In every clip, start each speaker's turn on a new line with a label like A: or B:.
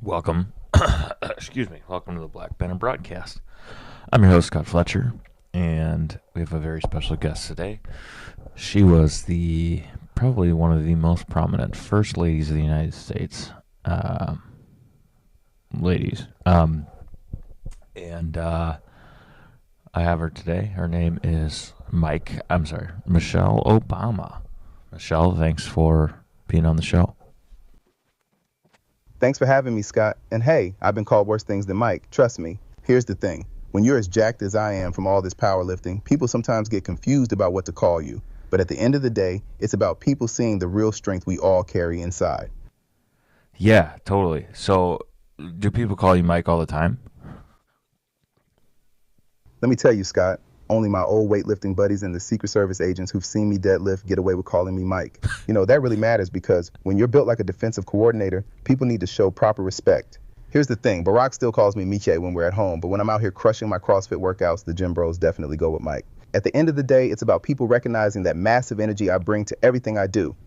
A: Welcome, excuse me, welcome to the Black Banner broadcast. I'm your host, Scott Fletcher, and we have a very special guest today. She was probably one of the most prominent first ladies of the United States. Ladies. And I have her today. Her name is Michelle Obama. Michelle, thanks for being on the show.
B: Thanks for having me, Scott. And hey, I've been called worse things than Mike. Trust me. Here's the thing. When you're as jacked as I am from all this powerlifting, people sometimes get confused about what to call you. But at the end of the day, it's about people seeing the real strength we all carry inside.
A: Yeah, totally. So, do people call you Mike all the time?
B: Let me tell you, Scott, only my old weightlifting buddies and the Secret Service agents who've seen me deadlift get away with calling me Mike. You know, that really matters because when you're built like a defensive coordinator, people need to show proper respect. Here's the thing, Barack still calls me Miche when we're at home, but when I'm out here crushing my CrossFit workouts, the gym bros definitely go with Mike. At the end of the day, it's about people recognizing that massive energy I bring to everything I do.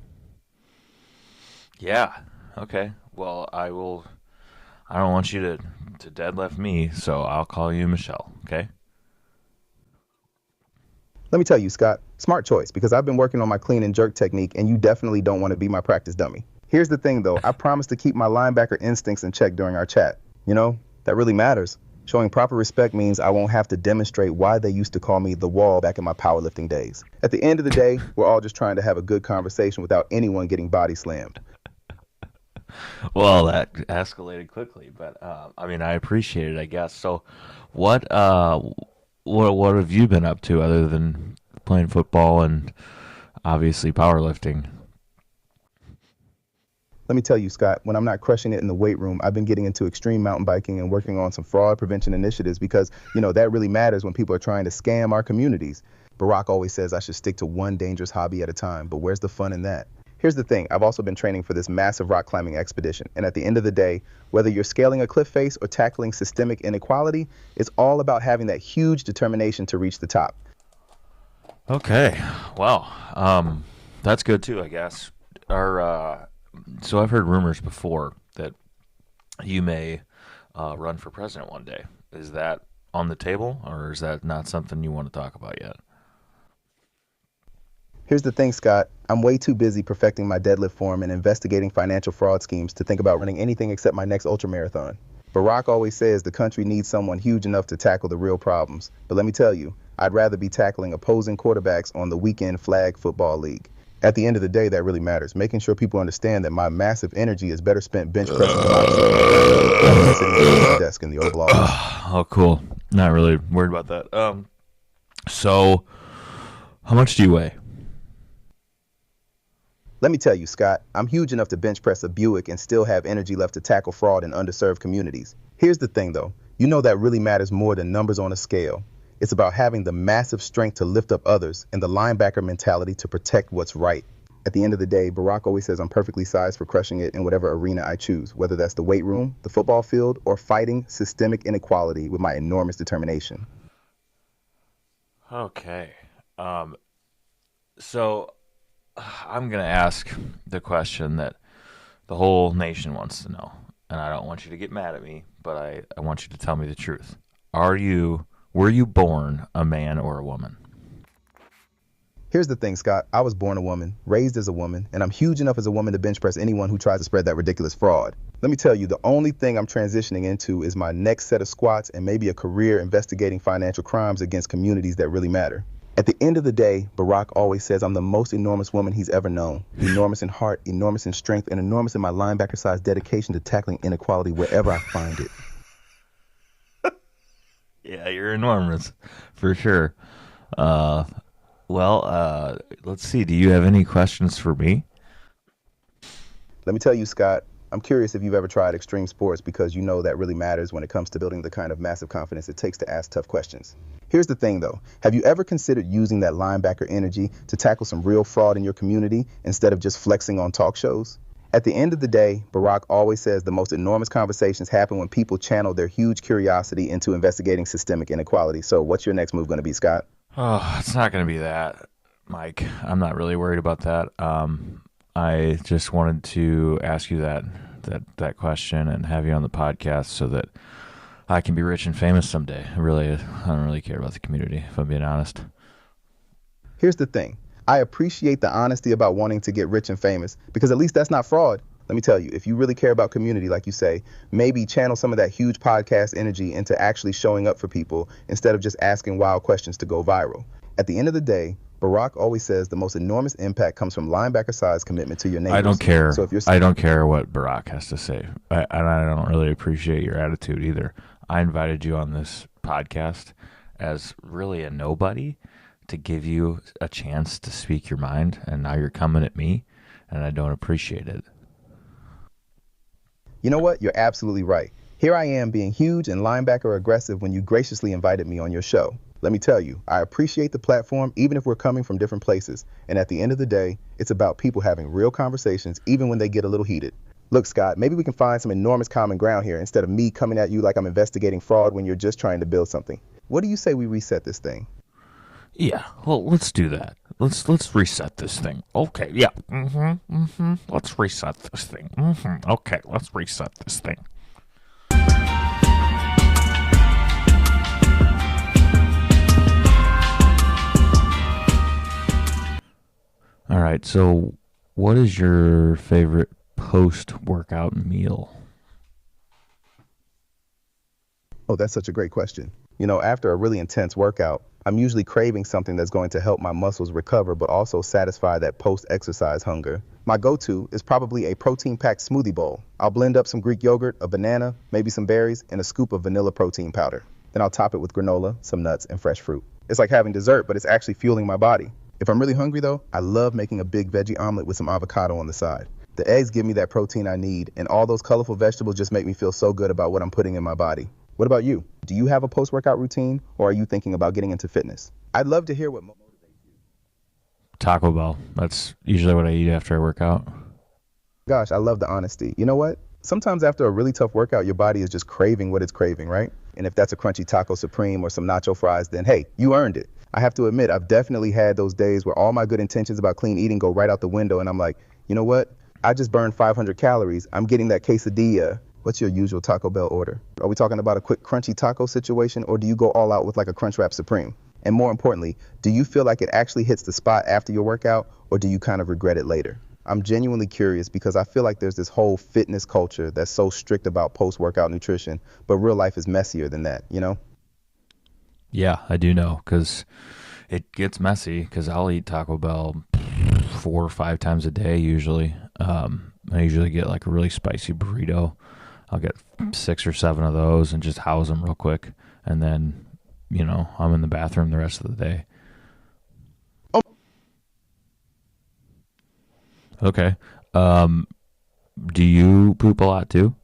A: Yeah. Okay. Well, I don't want you to deadlift me, so I'll call you Michelle, okay?
B: Let me tell you, Scott, smart choice, because I've been working on my clean and jerk technique, and you definitely don't want to be my practice dummy. Here's the thing, though. I promise to keep my linebacker instincts in check during our chat. You know, that really matters. Showing proper respect means I won't have to demonstrate why they used to call me the wall back in my powerlifting days. At the end of the day, we're all just trying to have a good conversation without anyone getting body slammed.
A: Well, that escalated quickly, but I appreciate it, I guess. So, what have you been up to other than playing football and obviously powerlifting?
B: Let me tell you, Scott, when I'm not crushing it in the weight room, I've been getting into extreme mountain biking and working on some fraud prevention initiatives because, you know, that really matters when people are trying to scam our communities. Barack always says I should stick to one dangerous hobby at a time, but where's the fun in that? Here's the thing, I've also been training for this massive rock climbing expedition, and at the end of the day, whether you're scaling a cliff face or tackling systemic inequality, it's all about having that huge determination to reach the top.
A: Okay. Well, that's good too, I guess. So I've heard rumors before that you may run for president one day. Is that on the table, or is that not something you want to talk about yet?
B: Here's the thing, Scott. I'm way too busy perfecting my deadlift form and investigating financial fraud schemes to think about running anything except my next ultramarathon. Barack always says the country needs someone huge enough to tackle the real problems. But let me tell you, I'd rather be tackling opposing quarterbacks on the weekend flag football league. At the end of the day, that really matters. Making sure people understand that my massive energy is better spent bench pressing democracy than sitting at my desk in the Oval Office.
A: Oh, cool. Not really worried about that. So how much do you weigh?
B: Let me tell you, Scott, I'm huge enough to bench press a Buick and still have energy left to tackle fraud in underserved communities. Here's the thing, though. You know that really matters more than numbers on a scale. It's about having the massive strength to lift up others and the linebacker mentality to protect what's right. At the end of the day, Barack always says I'm perfectly sized for crushing it in whatever arena I choose, whether that's the weight room, the football field, or fighting systemic inequality with my enormous determination.
A: Okay. So I'm going to ask the question that the whole nation wants to know. And I don't want you to get mad at me, but I want you to tell me the truth. Were you born a man or a woman?
B: Here's the thing, Scott. I was born a woman, raised as a woman, and I'm huge enough as a woman to bench press anyone who tries to spread that ridiculous fraud. Let me tell you, the only thing I'm transitioning into is my next set of squats and maybe a career investigating financial crimes against communities that really matter. At the end of the day, Barack always says I'm the most enormous woman he's ever known. Enormous in heart, enormous in strength, and enormous in my linebacker-sized dedication to tackling inequality wherever I find it.
A: Yeah, you're enormous, for sure. Let's see. Do you have any questions for me?
B: Let me tell you, Scott, I'm curious if you've ever tried extreme sports because you know that really matters when it comes to building the kind of massive confidence it takes to ask tough questions. Here's the thing, though. Have you ever considered using that linebacker energy to tackle some real fraud in your community instead of just flexing on talk shows? At the end of the day, Barack always says the most enormous conversations happen when people channel their huge curiosity into investigating systemic inequality. So what's your next move going to be, Scott?
A: Oh, it's not going to be that, Mike. I'm not really worried about that. I just wanted to ask you that that question and have you on the podcast so that I can be rich and famous someday. I don't really care about the community, if I'm being honest.
B: Here's the thing. I appreciate the honesty about wanting to get rich and famous because at least that's not fraud. Let me tell you, if you really care about community, like you say, maybe channel some of that huge podcast energy into actually showing up for people instead of just asking wild questions to go viral. At the end of the day, Barack always says the most enormous impact comes from linebacker-sized commitment to your neighbors.
A: I don't care.
B: So if you're
A: I don't care what Barack has to say. I don't really appreciate your attitude either. I invited you on this podcast as really a nobody to give you a chance to speak your mind, and now you're coming at me, and I don't appreciate it.
B: You know what? You're absolutely right. Here I am being huge and linebacker aggressive when you graciously invited me on your show. Let me tell you, I appreciate the platform even if we're coming from different places. And at the end of the day, it's about people having real conversations even when they get a little heated. Look, Scott, maybe we can find some enormous common ground here instead of me coming at you like I'm investigating fraud when you're just trying to build something. What do you say we reset this thing?
A: Yeah, well, let's do that. Let's reset this thing. Okay, yeah. Let's reset this thing. Okay, let's reset this thing. All right, so what is your favorite post-workout meal?
B: Oh, that's such a great question. You know, after a really intense workout, I'm usually craving something that's going to help my muscles recover, but also satisfy that post-exercise hunger. My go-to is probably a protein-packed smoothie bowl. I'll blend up some Greek yogurt, a banana, maybe some berries, and a scoop of vanilla protein powder. Then I'll top it with granola, some nuts, and fresh fruit. It's like having dessert, but it's actually fueling my body. If I'm really hungry though, I love making a big veggie omelet with some avocado on the side. The eggs give me that protein I need, and all those colorful vegetables just make me feel so good about what I'm putting in my body. What about you? Do you have a post-workout routine, or are you thinking about getting into fitness? I'd love to hear what motivates you.
A: Taco Bell. That's usually what I eat after I work out.
B: Gosh, I love the honesty. You know what? Sometimes after a really tough workout, your body is just craving what it's craving, right? And if that's a crunchy taco supreme or some nacho fries, then hey, you earned it. I have to admit, I've definitely had those days where all my good intentions about clean eating go right out the window, and I'm like, you know what? I just burned 500 calories. I'm getting that quesadilla. What's your usual Taco Bell order? Are we talking about a quick crunchy taco situation, or do you go all out with like a Crunchwrap Supreme? And more importantly, do you feel like it actually hits the spot after your workout, or do you kind of regret it later? I'm genuinely curious because I feel like there's this whole fitness culture that's so strict about post-workout nutrition, but real life is messier than that, you know?
A: Yeah, I do know, because it gets messy, because I'll eat Taco Bell 4 or 5 times a day usually. I usually get like a really spicy burrito. I'll get 6 or 7 of those and just house them real quick. And then, you know, I'm in the bathroom the rest of the day.
B: Oh.
A: Okay. Do you poop a lot too?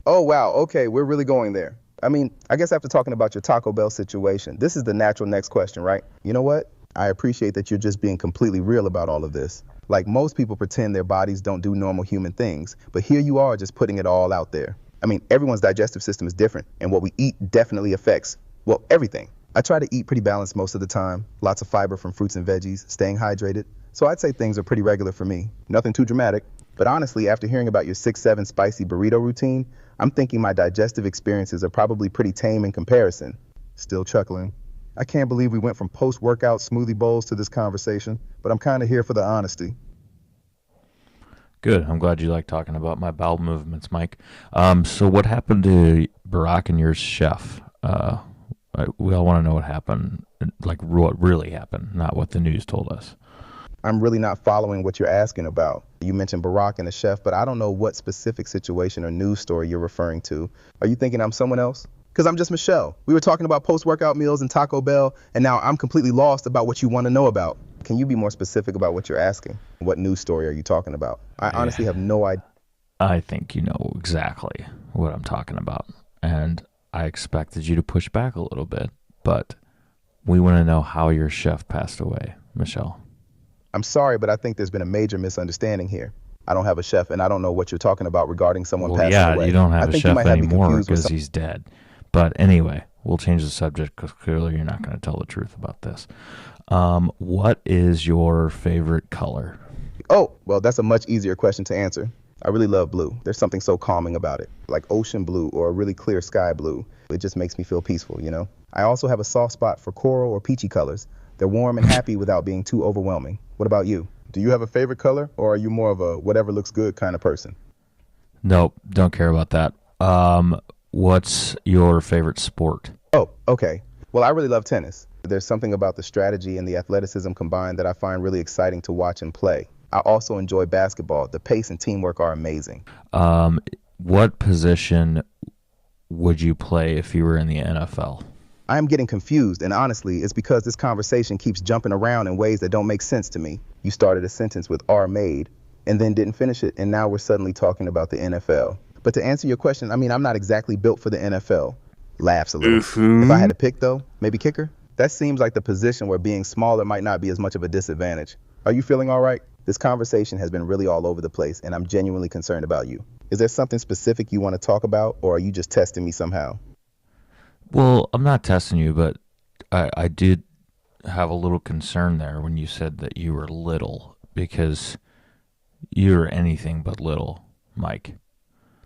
B: Oh, wow. Okay, we're really going there. I mean, I guess after talking about your Taco Bell situation, this is the natural next question, right? You know what? I appreciate that you're just being completely real about all of this. Like most people pretend their bodies don't do normal human things, but here you are just putting it all out there. I mean, everyone's digestive system is different, and what we eat definitely affects, well, everything. I try to eat pretty balanced most of the time, lots of fiber from fruits and veggies, staying hydrated. So I'd say things are pretty regular for me. Nothing too dramatic. But honestly, after hearing about your 6-7 spicy burrito routine, I'm thinking my digestive experiences are probably pretty tame in comparison. Still chuckling. I can't believe we went from post-workout smoothie bowls to this conversation, but I'm kind of here for the honesty.
A: Good. I'm glad you like talking about my bowel movements, Mike. So what happened to Barack and your chef? We all want to know what happened, like what really happened, not what the news told us.
B: I'm really not following what you're asking about. You mentioned Barack and the chef, but I don't know what specific situation or news story you're referring to. Are you thinking I'm someone else? Because I'm just Michelle. We were talking about post-workout meals and Taco Bell, and now I'm completely lost about what you want to know about. Can you be more specific about what you're asking? What news story are you talking about? I honestly have no idea.
A: I think you know exactly what I'm talking about, and I expected you to push back a little bit, but we want to know how your chef passed away, Michelle.
B: I'm sorry, but I think there's been a major misunderstanding here. I don't have a chef, and I don't know what you're talking about regarding someone passing away.
A: Yeah, you don't have a chef anymore
B: confused with
A: because he's dead. But anyway, we'll change the subject because clearly you're not going to tell the truth about this. What is your favorite color?
B: Oh, well, that's a much easier question to answer. I really love blue. There's something so calming about it, like ocean blue or a really clear sky blue. It just makes me feel peaceful, you know? I also have a soft spot for coral or peachy colors. They're warm and happy without being too overwhelming. What about you? Do you have a favorite color, or are you more of a whatever looks good kind of person?
A: Nope, don't care about that. What's your favorite sport?
B: Oh, okay. Well, I really love tennis. There's something about the strategy and the athleticism combined that I find really exciting to watch and play. I also enjoy basketball. The pace and teamwork are amazing.
A: What position would you play if you were in the NFL?
B: I am getting confused, and honestly, it's because this conversation keeps jumping around in ways that don't make sense to me. You started a sentence with "are made" and then didn't finish it, and now we're suddenly talking about the NFL. But to answer your question, I mean, I'm not exactly built for the NFL. Laughs a little. If I had to pick, though, maybe kicker? That seems like the position where being smaller might not be as much of a disadvantage. Are you feeling all right? This conversation has been really all over the place, and I'm genuinely concerned about you. Is there something specific you want to talk about, or are you just testing me somehow?
A: Well, I'm not testing you, but I did have a little concern there when you said that you were little, because you're anything but little, Mike.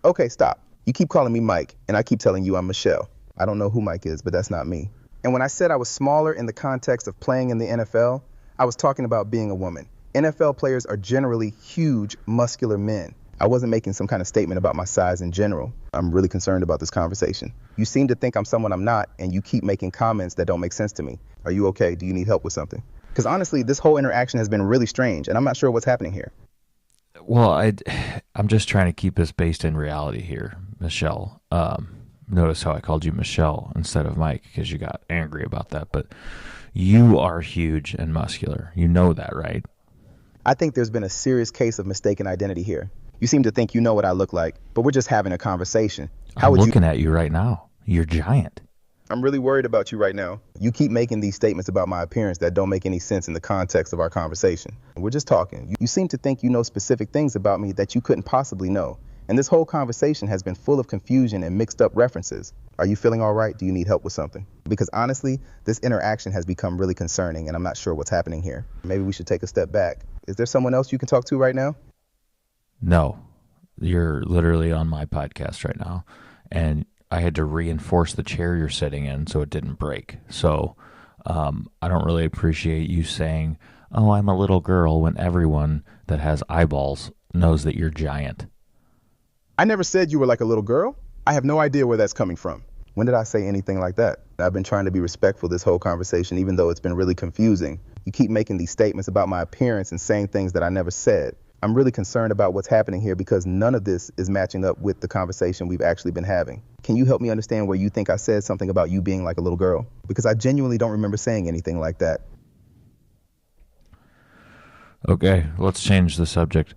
B: Okay, stop. You keep calling me Mike, and I keep telling you I'm Michelle. I don't know who Mike is, but that's not me. And when I said I was smaller in the context of playing in the NFL, I was talking about being a woman. NFL players are generally huge, muscular men. I wasn't making some kind of statement about my size in general. I'm really concerned about this conversation. You seem to think I'm someone I'm not, and you keep making comments that don't make sense to me. Are you okay? Do you need help with something? Because honestly, this whole interaction has been really strange, and I'm not sure what's happening here.
A: Well, I'm just trying to keep this based in reality here, Michelle. Notice how I called you Michelle instead of Mike because you got angry about that. But you are huge and muscular. You know that, right?
B: I think there's been a serious case of mistaken identity here. You seem to think you know what I look like, but we're just having a conversation.
A: I'm looking at you right now. You're giant.
B: I'm really worried about you right now. You keep making these statements about my appearance that don't make any sense in the context of our conversation. We're just talking. You seem to think you know specific things about me that you couldn't possibly know. And this whole conversation has been full of confusion and mixed up references. Are you feeling all right? Do you need help with something? Because honestly, this interaction has become really concerning, and I'm not sure what's happening here. Maybe we should take a step back. Is there someone else you can talk to right now?
A: No, you're literally on my podcast right now, and I had to reinforce the chair you're sitting in so it didn't break. So I don't really appreciate you saying, "Oh, I'm a little girl," when everyone that has eyeballs knows that you're giant.
B: I never said you were like a little girl. I have no idea where that's coming from. When did I say anything like that? I've been trying to be respectful this whole conversation, even though it's been really confusing. You keep making these statements about my appearance and saying things that I never said. I'm really concerned about what's happening here because none of this is matching up with the conversation we've actually been having. Can you help me understand where you think I said something about you being like a little girl? Because I genuinely don't remember saying anything like that.
A: Okay, let's change the subject.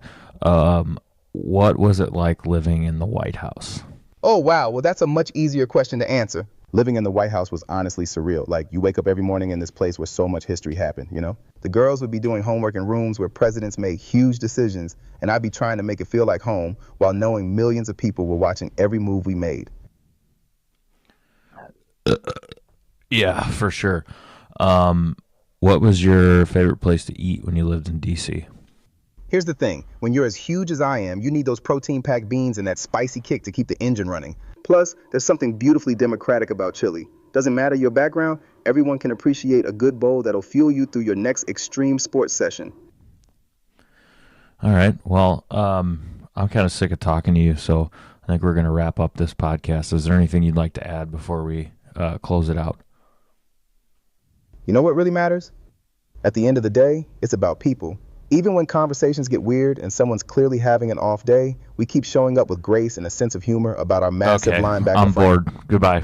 A: What was it like living in the White House?
B: Oh, wow. Well, that's a much easier question to answer. Living in the White House was honestly surreal. Like, you wake up every morning in this place where so much history happened, you know? The girls would be doing homework in rooms where presidents made huge decisions, and I'd be trying to make it feel like home while knowing millions of people were watching every move we made.
A: Yeah, for sure. What was your favorite place to eat when you lived in D.C.?
B: Here's the thing. When you're as huge as I am, you need those protein-packed beans and that spicy kick to keep the engine running. Plus, there's something beautifully democratic about chili. Doesn't matter your background, everyone can appreciate a good bowl that'll fuel you through your next extreme sports session.
A: All right. Well, I'm kind of sick of talking to you, so I think we're going to wrap up this podcast. Is there anything you'd like to add before we close it out?
B: You know what really matters? At the end of the day, it's about people. Even when conversations get weird and someone's clearly having an off day, we keep showing up with grace and a sense of humor about our massive linebacker.
A: I'm bored. Goodbye.